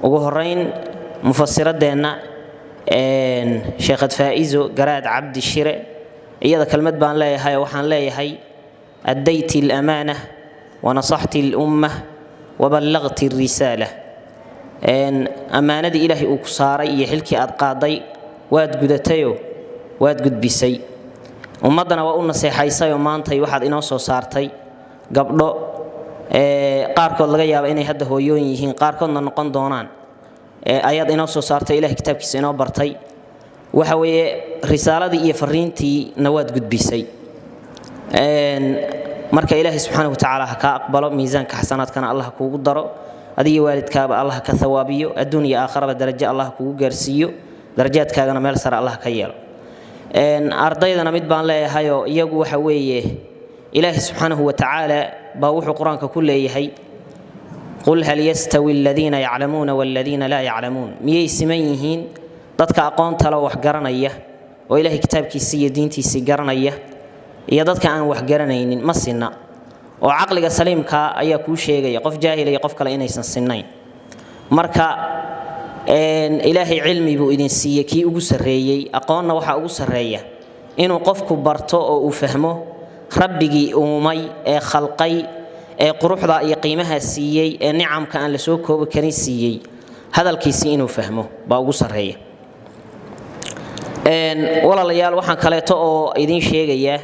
ugu horeyn mufassiradeenna sheekh Faa'izo Garaad Cabdi Shire iyada kalmad baan leeyahay waxaan leeyahay addayti al-amaanah wa nasaxti al-ummah wa ballaghti ar-risalah amaanadii ilaahay uu ku saaray iyo xilkii aad qaaday waad gudatayo waad gudbisay ummadana waa u naseexaysay oo maantay waxaad inoo soo saartay gabdho qaarkood laga yaabo inay hadda hooyooyin yihiin qaarkoodna noqon doonaan ayaad inoo soo saartay ilaahay kitaabkiisa inoo bartay waxa weeye risaaladii iyo fariintii nawaad gudbisay marka ilaahay subxaanahu wa ta'aala ka aqbalo miisaanka xasanaadkana Allah kuugu daro adiga waalidkaaba Allah ka thawaabiyo adduunyo aakhiraba darajo Allah kuugu gaarsiiyo darajaadkaagana meel sare Allah ka yeelo ardaydana mid baan leeyahay oo iyagu waxa weeye ilaahay subxaanahu wa ta'aala baa wuxuu quraanka ku leeyahay qul hal yastawi alladhina ya'lamuna wal ladhina la ya'lamun miyay simanyihiin dadka aqoonta la wax garanaya oo ilaahay kitaabkiisa iyo diintiisa garanaya iyo dadka aan wax garanaynin ma sinna oo aqliga saliimka ayaa ku sheegaya qof jaahil iyo qof kale inaysan sinnayn marka ilaahay cilmi buu idin siiyay kii ugu sareeyay aqoonna waxa ugu sareeya inuu qofku barto oo uu fahmo rabbigii uumay ee khalqay ee quruxda iyo qiimaha siiyay ee nicamka aan la soo koobi karin siiyay hadalkiisa inuu fahmo baa ugu sareeya walaalayaal waxaan kaleeto oo idin sheegaya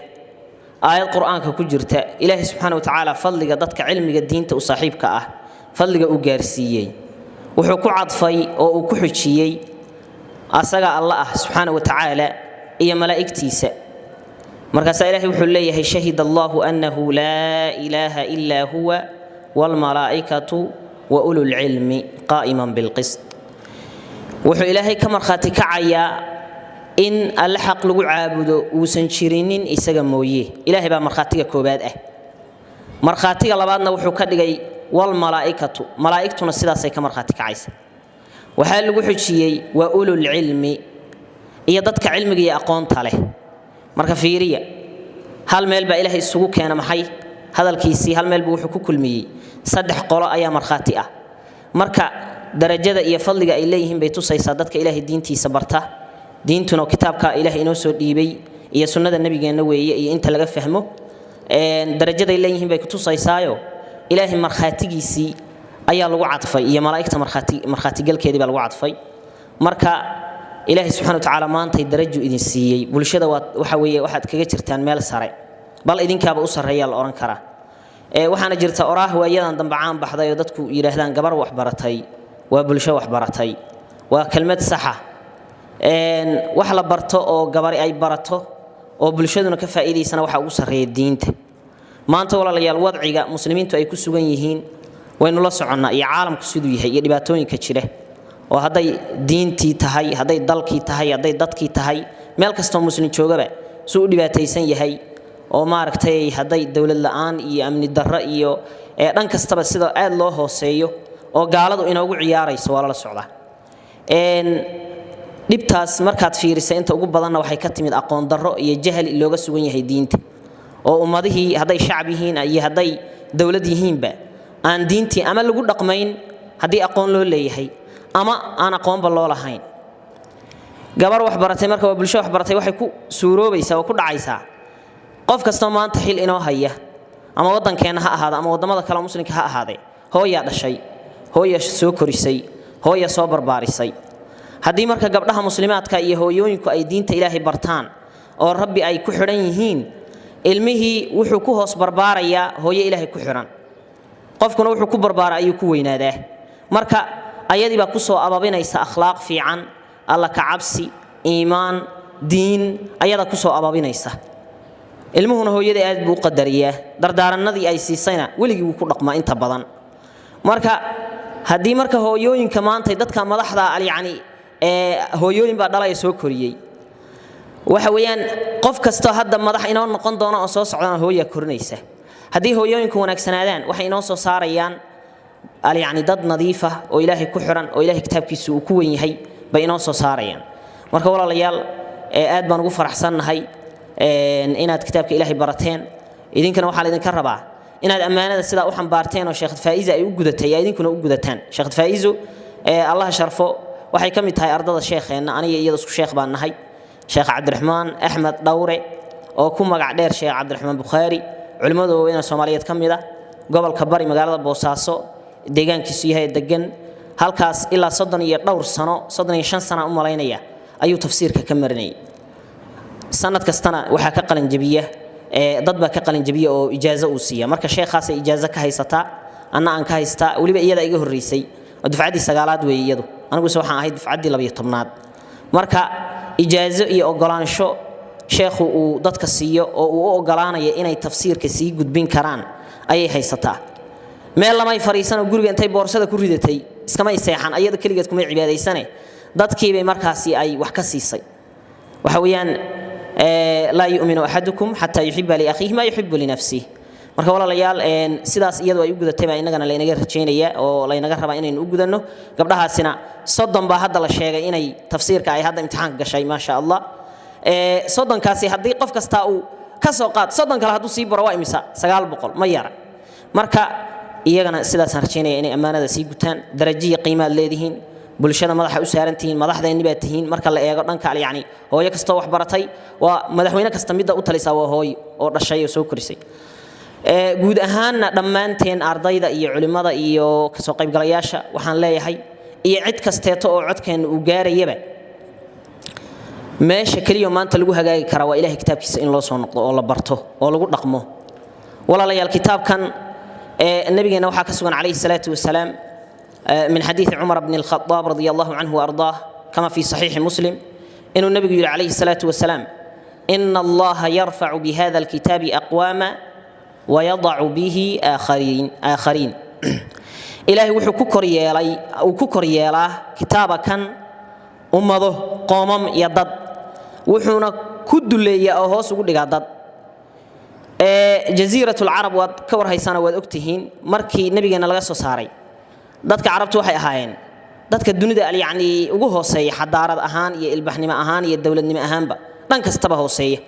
aayad quraanka ku jirta ilaahay subxaanahu wa ta'aala fadliga dadka cilmiga diinta u saaxiibka ah fadliga uu gaarsiiyay wuxuu ku cadfay oo uu ku xujiyay asaga Allah subxaanahu wa ta'aala iyo malaa'iktiisa markaas ilaahay wuxuu leeyahay shahida Allahu annahu la ilaha illa huwa wal malaa'ikatu wa ulul ilmi qa'iman bil qist wuxuu ilaahay ka marxaati kacaya in alla xaq lagu caabudo uusan jirinin isaga mooyee ilaahay baa marxaatiga koobaad ah marxaatiga labaadna wuxuu ka dhigay wal malaa'ikatu malaa'iktuna sidaas ay ka marxaati kacaysa waxa lagu xujiyay wa ulul ilmi iyo dadka cilmiga iyo aqoonta leh marka fiiriya hal meel baa ilaahay isugu keenay maxay hadalkiisii hal meel buu wuxuu ku kulmiyay saddex qolo ayaa marxaati ah marka darajada iyo fadliga ay leeyihiin bay tusaysaa dadka ilaahay diintiisa barta diintuna kitaabka ilaahay inoo soo dhiibay iyo sunnada nabigeena weeye iyo inta laga fahmo darajada ay leeyihiin bay ku tusaysaayo ilaahay marxaatigiisii ayaa lagu cadfay iyo malaa'ikta marxaati galkeedii baa lagu cadfay marka ilaahay subxaanahu wa ta'aala maantay darajo idin siiyay bulshada waxa weeye waxaad kaga jirtaan meel sare bal idinkaaba u sareeya la oran kara waxaana jirta oraah waayadan dambacaan baxday oo dadku yiraahdaan gabar wax baratay waa bulsho wax baratay waa kelmad sax ah wax la barto oo gabar ay barato oo bulshaduna ka faa'iideysana waxa ugu sareeya diinta maanta walaalayaal wadciga muslimiintu ay ku sugan yihiin waynu la soconnaa iyo caalamku siduu yahay iyo dhibaatooyinka jira oo haday diintii tahay haday dalkii tahay haday dadkii tahay meel kasto muslim joogaba soo dhibaataysan yahay oo maaragtay haday dawlad la'aan iyo amni darro iyo dhan kastaba sida aad loo hooseeyo oo gaaladu inoogu ciyaarayso wala la socda dibtaas markaad fiirisay inta ugu badan waxay ka timid aqoon darro iyo jahal looga sugan yahay diinta oo ummadihii haday shacab yihiin iyo haday dawlad yihiinba aan diintii ama lagu dhaqmayn hadii aqoon loo leeyahay ama aan aqoonba loo lahayn gabar wax baratay marka waa bulsho wax baratay waxay ku suuroobaysaa oo ku dhacaysaa qof kasta maanta xil inoo haya ama wadankeena ha ahaado ama wadamada kale muslimka ha ahaade hooya dhashay hooya soo korisay hooya soo barbaarisay hadii marka gabdhaha muslimaadka iyo hooyooyinku ay diinta ilaahay bartaan oo rabbi ay ku xiran yihiin ilmihii wuxuu ku hoos barbaaraya hooyo ilaahay ku xiran qofkuna wuxuu ku barbaaraa ayuu ku weynaadaa marka ayadii baa ku soo ababinaysa akhlaaq fiican alla ka cabsi iimaan diin ayada ku soo ababinaysa ilmuhuna hooyada aad buu qadariyaa dardaaranadii ay siisayna weligii wuu ku dhaqmaa inta badan marka hadii marka hooyooyinka maanta dadka madaxda yaani hooyooyin baa dhalay soo koriyay waxa weeyaan qof kasto hadda madax inoo noqon doona oo soo socdana hooya korinaysa hadii hooyooyinku wanaagsanaadaan waxay inoo soo saarayaan yaani dad nadiifa oo ilaahay ku xiran oo ilaahay kitaabkiisa uu ku weyn yahay bay inoo soo saarayaan marka walaalayaal aad baan ugu faraxsanahay inaad kitaabka ilaahay barateen idinkana waxa la idinka rabaa inaad amaanada sida u xambaarteen oo sheekh Faa'izo ay u gudatay idinkuna u gudataan sheekh Faa'izo الله شرفه waxay ka mid tahay ardada sheekheena aniga iyada isku sheekh baan nahay sheekh Cabdiraxmaan Axmed Dawre oo ku magac dheer sheekh Cabdiraxmaan Bukhari culimada waaweyn Soomaaliyeed ka mid ah gobolka bari magaalada Boosaaso deegaankiisu yahay degan halkaas ilaa 32 sano u malaynaya ayuu tafsiirka ka marinay sanad kastana waxa ka qalin jabiya dad ba ka qalin jabiya oo ijaazo uu siiya marka sheekhaas ay ijaazo ka haysata anna aan ka haysta waliba iyada iga horeysay dufcadii sagaalaad way iyadu anigu waxaan ahay dufcadii 12aad marka ijaazo iyo ogolaansho sheekhu uu dadka siiyo oo uu ogolaanayo inay tafsiirka sii gudbin karaan ayay haysataa meel lamay fariisan guriga intay boorsada ku ridatay iskama seexan ayada kaligeed kuma cibaadeysanay dadkii bay markaasi ay wax ka siisay waxa weeyaan la yu'minu ahadukum hatta yuhibba li akhihi ma yuhibbu li nafsihi marka walaalayaal sidaas iyadu ay u gudatay baa inagana la inaga rajeynaya oo la inaga raba inaynu u gudano gabdhahaasina 30 baa hadda la sheegay inay tafsiirka ay hadda imtixaan gashay ma sha Allah 30 kaasi hadii qof kasta uu ka soo qaad 30 kale haduu sii baro waa imisa 900 ma yara marka iyagana sidaas aan rajeynaya inay amaanada sii gutaan darajiye qiimaad leedihiin bulshada madaxa u saarantiin madaxdeeni baa tihiin marka la eego dhanka yani hooyo kasta wax baratay waa madaxweyne kasta mid u talisaa waa hooyo oo dhashay oo soo korisay guud ahaanna dhammaanteen ardayda iyo culimada iyo ka soo qaybgalayaasha waxaan leeyahay iyo cid kasteeto oo codkeen uu gaarayaba meesha kaliya maanta lagu hagaagi kara waa Ilaahay kitaabkiisa in loo soo noqdo oo la barto oo lagu dhaqmo walaalayaal kitaabkan nabigeena waxa ka sugan calayhi salaatu wasalaam من حديث عمر بن الخطاب رضي الله عنه وأرضاه كما في صحيح مسلم إنه النبي عليه الصلاة والسلام إن الله يرفع بهذا الكتاب أقواما ويضع به آخرين إلهي وحو كوكر يالي كتابا كان أمضه قومم يضد وحونا كد اللي يأهوس وقل ضد جزيرة العرب وكور هيسانا وأكتهين مركي نبينا لغسو ساري dadka carabtu waxay ahaayeen dadka dunida yani ugu hooseeya xadaarad ahaan iyo ilbaxnimo ahaan iyo dawladnimo ahaanba dhan kastaba hooseeya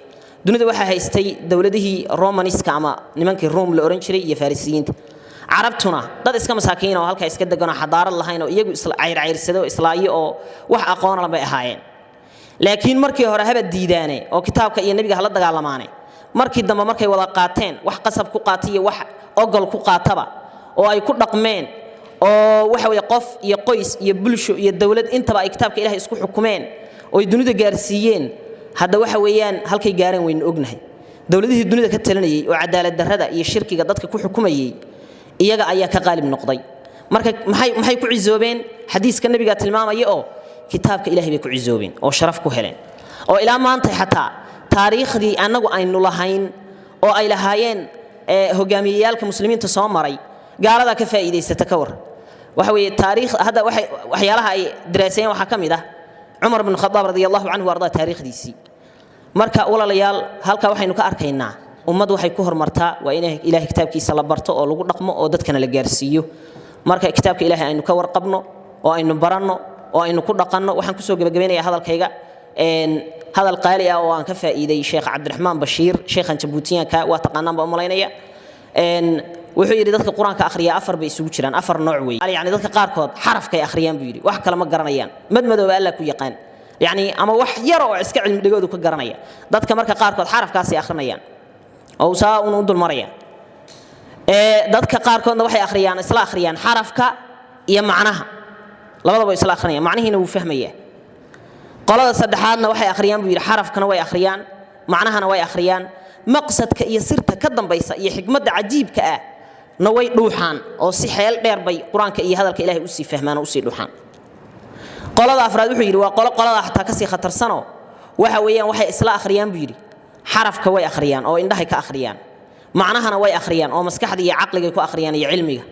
dunida waxa haystay dawladihii Romaniska ama nimankii Rome la oran jiray iyo Farisiyiinta carabtuna dad iska masaakiin oo halka iska degan xadaarad lahayn oo iyagu isla cayrsado islaayo oo wax aqoon la bay ahaayeen laakiin markii hore haba diidaanay oo kitaabka iyo nabiga hala dagaalamaanay markii dambe markay wada qaateen wax qasab ku qaatiyo wax ogol ku qaataba oo ay ku dhaqmeen oo waxa way qof iyo qoys iyo bulsho iyo dawlad intaba ay kitaabka Ilaahay isku xukumeen oo ay dunida gaarsiiyeen hadda waxa weeyaan halkay gaareen weyn ognahay dawladihii dunida ka talinayay oo cadaalad darrada iyo shirkiga dadka ku xukumayay iyaga ayaa ka qaalib noqday marka maxay ku cizoobeen xadiiska nabiga tilmaamaya oo kitaabka Ilaahay bay ku cizoobeen oo sharaf ku heleen oo ilaa maanta xataa taariikhdii anagu aynu lahayn oo ay lahaayeen hogaamiyayaalka muslimiinta soo maray gaalada ka faa'iideysata ka war waxa weeye taariikh hada waxyaalaha ay daraaseen waxa kamid ah Umar ibn Khattab radiyallahu anhu warda taariikhdiisi marka walaalayaal halka waxaynu ka arkaynaa ummad waxay ku hormartaa waa in Ilaahay kitaabkiisa la barto oo lagu dhaqmo oo dadkana la gaarsiiyo marka kitaabka Ilaahay aynu ka warqabno oo aynu baranno oo aynu ku dhaqanno waxaan ku soo gabagabeynayaa hadalkayga hadal qaali ah oo aan ka faa'iiday Sheekh Cabdiraxmaan Bashiir sheekhan Jabuutiyaanka waa taqaanaan baa umaleynaya wuxuu yiri dadka quraanka akhriya afar bay isugu jiraan afar nooc weey yani dadka qaar kood xarafkay akhriyaan buu yiri wax kale ma garanayaan madmadooba alla ku yaqaan yani ama wax yar oo iska cilmi dhigoodu ka garanaya dadka marka qaar kood xarafkaasi akhrinayaan oo saa uu dul maraya dadka qaar koodna waxay akhriyaan xarafka iyo macnaha labadaba isla akhriyaan macnaheena uu fahmaya qolada saddexaadna waxay akhriyaan buu yiri xarafkana way akhriyaan macnahana way akhriyaan maqsadka iyo sirta ka dambaysa iyo xikmadda cajiibka ah naway dhuuxaan oo si xeel dheer bay quraanka iyo hadalka Ilaahay u sii fahmaan oo u sii dhuuxaan qolada afraad wuxuu yiri waa qolada xataa ka sii khatarsano waxa weeyaan waxay isla akhriyaan buu yiri xarafka way akhriyaan oo indhahay ka akhriyaan macnahana way akhriyaan oo maskaxda iyo aqliga ku akhriyaan iyo cilmiga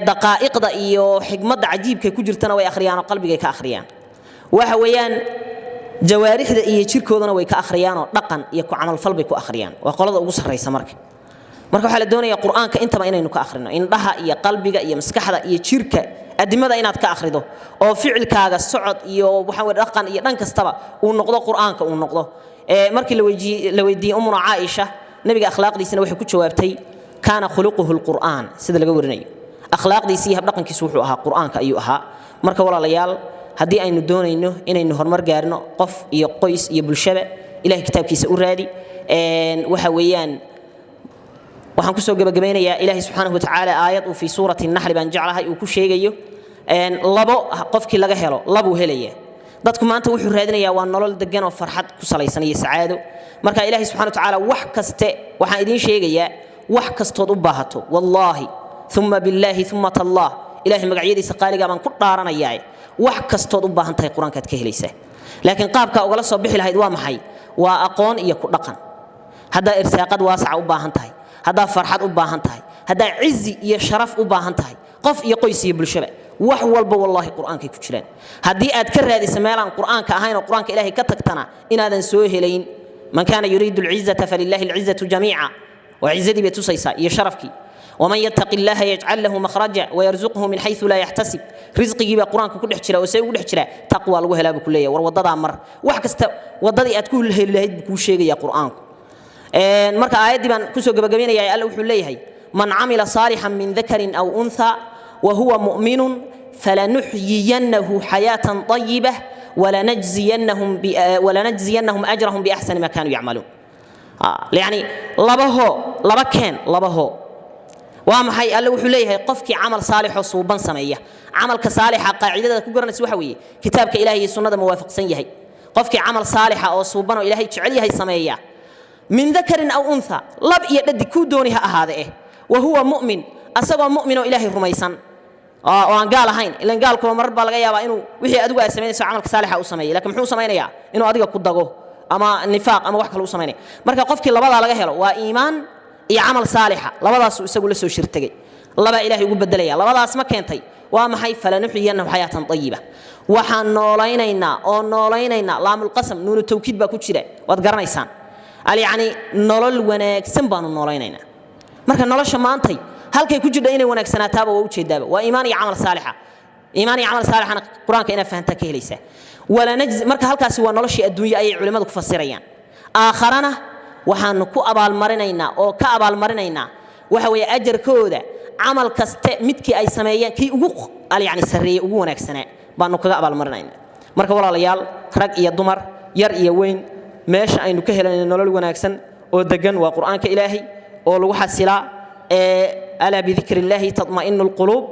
daqaa'iqda iyo xikmadda cajiibka ku jirtana way akhriyaan oo qalbiga ka akhriyaan waxa weeyaan jawaarixda iyo jirkoodana way ka akhriyaan oo dhaqan iyo ku amal fal bay ku akhriyaan waa qolada ugu sarreysa marka waxa la doonayaa quraanka intaba inaynu ka akhrino indhaha iyo qalbiga iyo maskaxda iyo jirka adimada inaad ka akhrido oo ficilkaaga socod iyo waxa weey dhaqan iyo dhan kastaba uu noqdo quraanka uu noqdo markii la weydiiyay umuna Aisha nabiga akhlaaqdiisana waxay ku jawaabtay kana khuluquhu alquran sida laga warinayo akhlaaqdiisa iyo hab dhaqankiisu wuxuu ahaa quraanka ayuu ahaa marka walaalayaal haddii aynu doonayno inaynu horumar gaarno qof iyo qoys iyo bulshada ilaahay kitaabkiisa u raadi waxa weeyaan waxaan ku soo gabagabeynayaa ilaahay subxaanahu wa tacaala aayad uu fi suurati an-nahl baan jeclahay uu ku sheegayo labo qofkii laga helo labuu helaya dadku maanta wuxuu raadinayaa waa nolol degan oo farxad ku salaysan iyo sacaado marka ilaahay subxaanahu wa tacaala wax kaste waxaan idin sheegayaa wax kastood u baahato wallahi thumma billahi thumma tallah ilaahay magacyadiisa qaaliga baan ku dhaaranayaa wax kastood u baahan tahay quraankaad ka helaysaa laakiin qaabka uga la soo bixi lahayd waa maxay waa aqoon iyo ku dhaqan hadda irsaaqad waasaca u baahan tahay hadda farxad u baahan tahay hadda cizi iyo sharaf u baahan tahay qof iyo qoys iyo bulshada wax walba wallahi quraanka ku jiraan hadii aad ka raadiso meelan quraanka ahayn oo quraanka ilaahay ka tagtana inaadan soo helayn man kana yuriidu al-izzata falillahi al-izzatu jamii'a wa izzadi bi tusaysa iyo sharafki ومن يتق الله يجعل له مخرجا ويرزقه من حيث لا يحتسب رزقي با قرانك ku dhex jira oo say ugu dhex jira taqwa lagu helaa ku leeyahay war wadada mar wax kasta wadadii aad ku helayd ku sheegaya quraanku marka aayadii baan ku soo gabagabeynayay Allah wuxuu leeyahay man amila salihan min dhakarin aw untha wa huwa mu'minun falanuhyiyannahu hayatan tayyibah ولنجزينهم أجرهم بأحسن ما كانوا يعملون يعني لبهو ومحي الله وحليه قفك عمل صالح وصوبا سمية عمل كصالح قاعدة كبرنا سوحوي كتابك إلهي السنة موافق سنيه قفك عمل صالح أو صوبا إلهي تعليه سمية من ذكر أو أنثى لب يدد كودونها هذا وهو مؤمن أسوى مؤمن إلهي رميسا وأن قال هين إلا قال كل مرة بلغ يابا إنه وحي أدوى سمية عمل كصالح أو سمية لكن محو سمية إنه أدوى كدقوه أما النفاق أما وحكى له سمية مركا قفك لبضع لغيره وإيمان iyo amal saalixa labadaas isagu la soo shirtagay laba ilaahay ugu bedelaya labadaas ma keentay waa maxay falanuhiyanahu hayatan tayyiba waxaan noolaynaynaa laamul qasam nuunu tawkiid ba ku jira wad garanaysaan yani nolol wanaagsan baan noolaynaynaa marka nolosha maantay halkay ku jirta inay wanaagsanaataaba waa u jeedaaba waa iimaan iyo amal saalixa quraanka ina fahantaa ka helaysa wala najz marka halkaasi waa noloshii adduunyo ay culimadu ku fasirayaan aakharana waxaan ku abaalmarinaynaa oo ka abaalmarinaynaa waxa weeye ajarkooda amal kaste midkii ay sameeyeen kii ugu yani sareeyay ugu wanaagsanaa baanu kaga abaalmarinaynaa marka walaalayaal rag iyo dumar yar iyo weyn meesha aynu ka helayno nolol wanaagsan oo degan waa quraanka ilaahay oo lagu xasilaa ala bi dhikrillahi tatma'innul qulub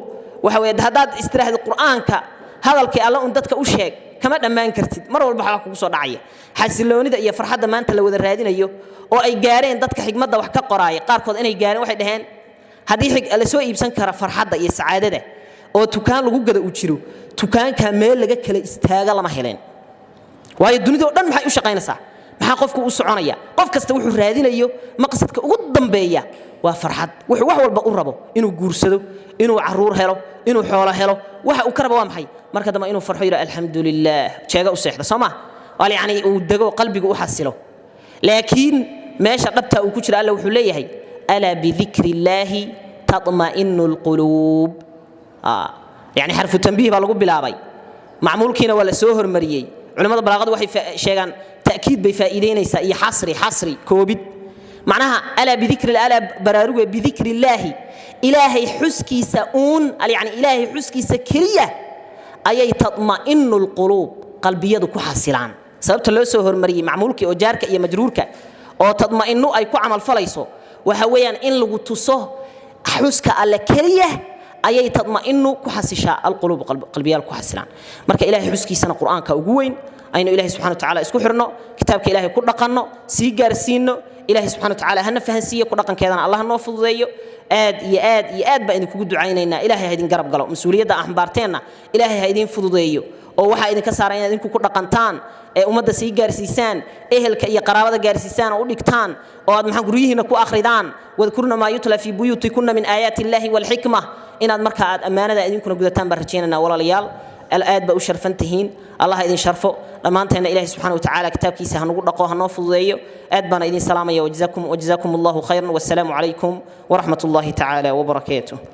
waxa weeye hadaad istiraahdo quraanka hadalkii alla dadka u sheeg kama dhamaan kartid mar walba waxa kugu soo dhacaya xasiloonida iyo farxadda maanta la wada raadinayo oo ay gaareen dadka xigmadda wax ka qoraay qaarkood inay gaareen waxay dhaheen hadii la soo iibsan kara farxadda iyo sacaadada oo tukaan lagu gado u jiro tukaanka meel laga kala istaaga lama heleen waayo dunida oo dhan maxay u shaqaynaysaa maxaa qofku u soconaya qof kasta wuxuu raadinayo maqsadka ugu dambeeya waa farxad wuxuu wax walba u rabo inuu guursado inuu caruur helo inuu xoolo helo waxa uu ka rabo waa maxay marka dama inuu farxo yiraahdo alxamdulillah jeega u seexda Soomaa wali yani uu dago qalbigu u xasilo laakiin meesha dhabta uu ku jira Allah wuxuu leeyahay ala bi dhikrillahi tatma'innul qulub yani harfu tanbiih baa lagu bilaabay macmuulkiina waa la soo hormariyay culimada balaaqadu waxay sheegan ta'kiid bay faa'iideynaysa iyo xasri koobid معناها ألا بذكر ألا براروة بذكر الله إلهي حسكي سؤون يعني إلهي حسكي سكرية أي تطمئن القلوب قلبية كحاسلان سببت الله سهر مري معمولك أو جارك يا مجرورك أو تطمئن أي كعمل فليسو وهويا إن لو تصه حسك على كريه أي تطمئن كحاسشاء القلوب قلبية كحاسلان مرك إلهي حسكي سنة قرآن كأجوين أين إلهي سبحانه وتعالى اسكحرنا كتابك إلهي كل قنا سيجار سينه إلهي سبحانه وتعالى هن فهنسية كل رقم كذا الله نوفض ذيه آد بأن كوجد عينينا إلهي هيدين قرب قلوا مسؤولية ده أحبارتنا إلهي هيدين فض ذيه أو واحد إذا كسر عيننا إذن كل رقم تان ومدة سيجار سيسان كي قرابة جار سيسان أو لكتان أو هذا محن قريه نكو آخردان وذكرنا ما يتلى في بيوتكن من آيات الله والحكمة إن هذا مركز أمانة إذن كنا جودتان برجينا ولا ليال الآد بقوا شرفنتهين الله إذن شرفه لما أنتهينا إلهي سبحانه وتعالى كتاب كيسه هنقول لقوها نوفض ذيه آد بنا إذن سلامة وجزاكم الله خيرا والسلام عليكم ورحمة الله تعالى وبركاته.